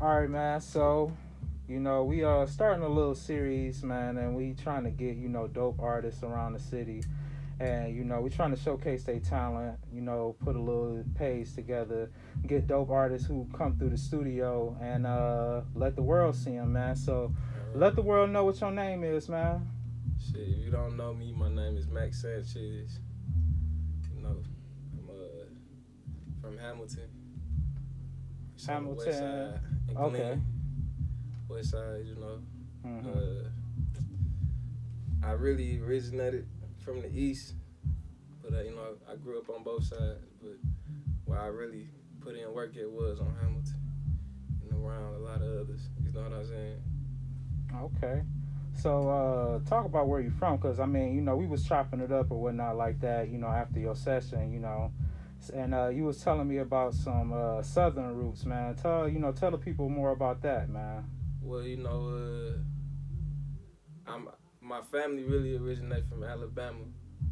All right, man. So, we are starting a little series, man, and we trying to get dope artists around the city, and we trying to showcase their talent. Put a little page together, get dope artists who come through the studio, and let the world see them, man. So, let the world know what your name is, man. Shit, if you don't know me, my name is Mack Sanchez. You know, I'm from Hamilton. It's on the west Hamilton. side and Okay. Glen, west side, Mhm. Uh, I really originated from the east, but I grew up on both sides. But where I really put in work it was on Hamilton and around a lot of others. You know what I'm saying? Okay. So talk about where you from, cause I mean, we was chopping it up or whatnot like that, after your session, and you was telling me about some southern roots, man. Tell the people more about that, man. Well, I'm my family really originated from Alabama.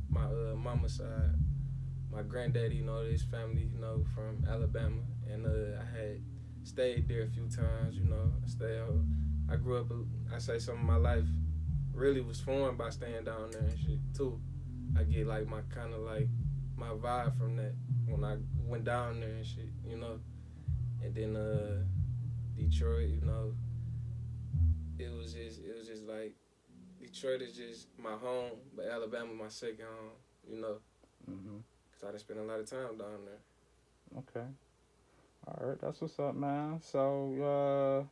My mama side, my granddaddy, his family, from Alabama, and I had stayed there a few times. I grew up. I say some of my life really was formed by staying down there and shit too. I get like my kind of like my vibe from that when I went down there and shit. And then Detroit, it was just like Detroit is just my home, but Alabama my second home. You know, Mhm. cause I done spent a lot of time down there. Okay. All right. That's what's up, man. So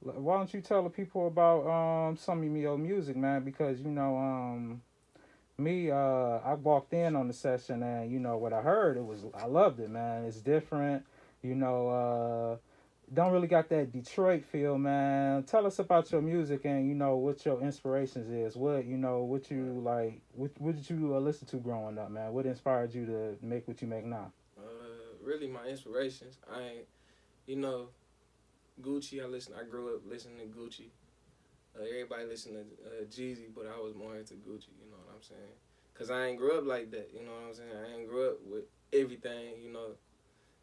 why don't you tell the people about some of your music, man? Because me, I walked in on the session and what I heard, I loved it, man. It's different, you know. Don't really got that Detroit feel, man. Tell us about your music and what your inspirations is. What you Right. like. What did you listen to growing up, man? What inspired you to make what you make now? Really, my inspirations. I ain't, you know, Gucci. I grew up listening to Gucci. Everybody listened to Jeezy, but I was more into Gucci. You know what I'm saying? Cause I ain't grew up like that. You know what I'm saying? I ain't grew up with everything.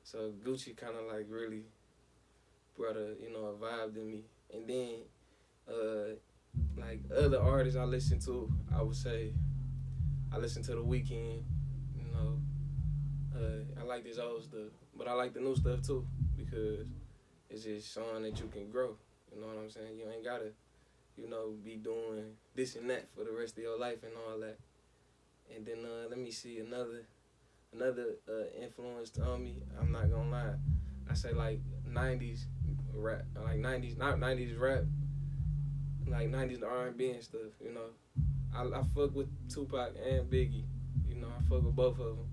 So Gucci kind of like really brought a vibe to me. And then uh, like other artists I listen to, I would say I listen to The Weeknd. You know, I like this old stuff, but I like the new stuff too because it's just showing that you can grow. You know what I'm saying? You ain't gotta, be doing this and that for the rest of your life and all that. And then let me see another influence on me. I'm not gonna lie. I say like '90s rap, like '90s, not '90s rap, like '90s R&B and stuff. I fuck with Tupac and Biggie. I fuck with both of them.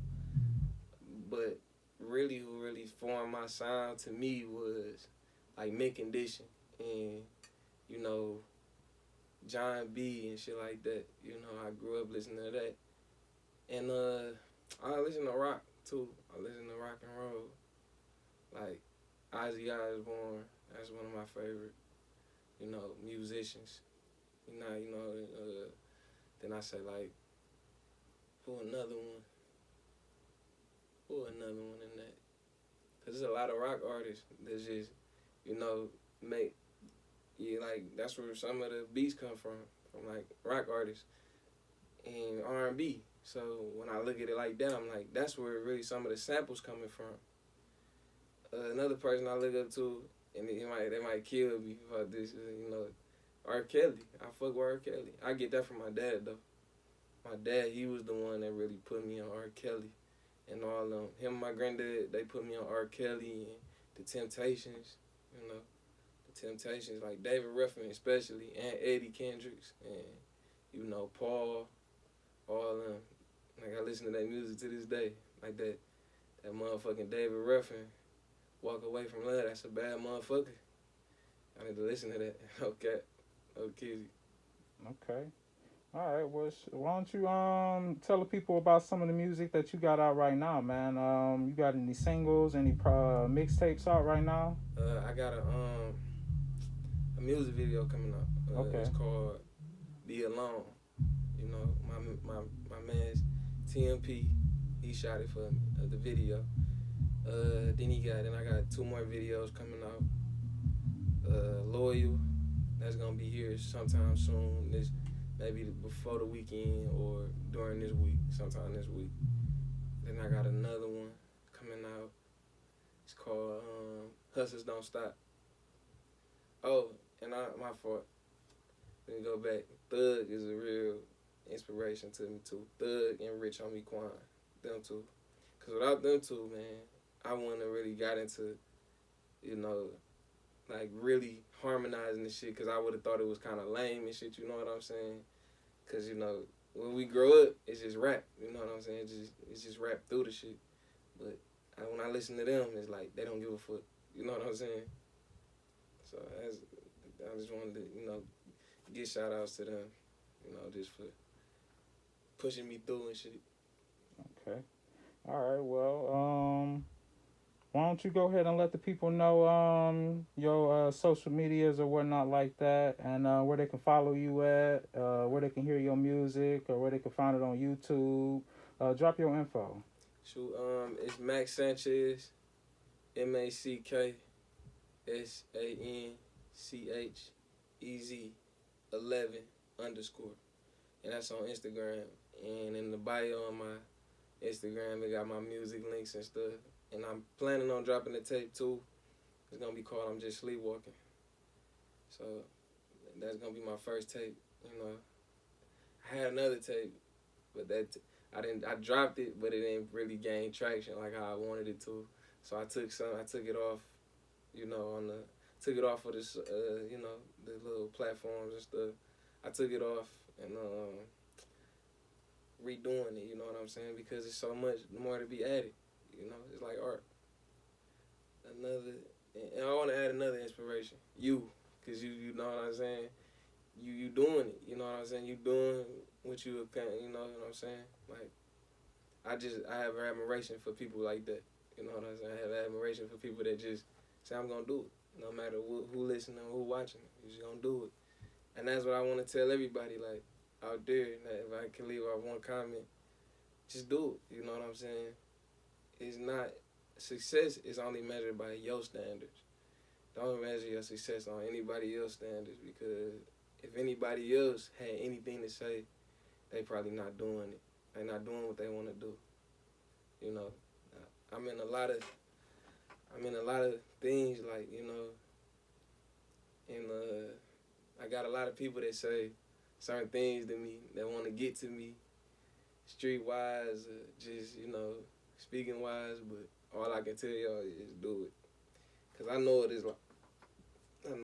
But really, who really formed my sound to me was like Mint Condition and you know John B and shit like that. I grew up listening to that, and I listen to rock too. I listen to rock and roll, like Ozzy Osbourne. That's one of my favorite, musicians. Then I say like, who another one? Who another one in that? Cause there's a lot of rock artists that just, you know, make like that's where some of the beats come from like rock artists and R&B. So when I look at it like that, I'm like, that's where really some of the samples coming from. Another person I look up to, and they might kill me about this, R. Kelly. I fuck with R. Kelly. I get that from my dad though. My dad, he was the one that really put me on R. Kelly and all of them. Him and my granddad, they put me on R. Kelly and the Temptations, you know. The Temptations, like David Ruffin especially, and Eddie Kendricks, and, Paul, all of them. Like, I listen to that music to this day. Like that motherfucking David Ruffin, Walk Away from Love, that's a bad motherfucker. I need to listen to that. Okay. Okay. Okay. All right. Well, why don't you tell the people about some of the music that you got out right now, man? You got any singles, any mixtapes out right now? I got a music video coming up. It's Okay. called Be Alone. My man's TMP, he shot it for me, the video. Then I got two more videos coming out. be here sometime soon. This maybe before the weekend or during this week, sometime this week. Then I got another one coming out. It's called Hustlers Don't Stop. Oh, and my fault. Let me go back. Thug is a real inspiration to me too. Thug and Rich Homie Quan, them two. Cause without them two, man, I wouldn't have really got into, you know, like really harmonizing the shit. Cause I would have thought it was kind of lame and shit. You know what I'm saying? Cause you know when we grow up, it's just rap. You know what I'm saying? It's just rap through the shit. But when I listen to them, it's like they don't give a fuck. You know what I'm saying? So I just wanted to, you know, give shout outs to them, you know, just for pushing me through and shit. Okay. All right. Well, why don't you go ahead and let the people know your social medias or whatnot like that, and where they can follow you at, where they can hear your music, or where they can find it on YouTube. Drop your info. Shoot, it's Mack Sanchez, MackSanchez 11 _ and that's on Instagram. And in the bio on my Instagram, it got my music links and stuff. And I'm planning on dropping the tape too. It's gonna be called I'm Just Sleepwalking. So that's gonna be my first tape. You know, I had another tape, but I dropped it, but it didn't really gain traction like how I wanted it to. So I took it off, you know, took it off of this, you know, the little platforms and stuff. I took it off and redoing it, you know what I'm saying? Because it's so much more to be added, you know? It's like art. And I want to add another inspiration, because you know what I'm saying? You doing it, you know what I'm saying? You doing what you know what I'm saying? Like, I have admiration for people like that, you know what I'm saying? I have admiration for people that just say, I'm going to do it. No matter who listening or who watching, you just going to do it. And that's what I want to tell everybody, like, out there, that if I can leave off one comment, just do it, you know what I'm saying? It's not, success is only measured by your standards. Don't measure your success on anybody else's standards, because if anybody else had anything to say, they probably not doing it. They not doing what they want to do. You know, I'm in a lot of things, like, you know, and I got a lot of people that say certain things to me, that want to get to me, street-wise, just, you know, speaking-wise, but all I can tell y'all is do it. Because I know what it's like.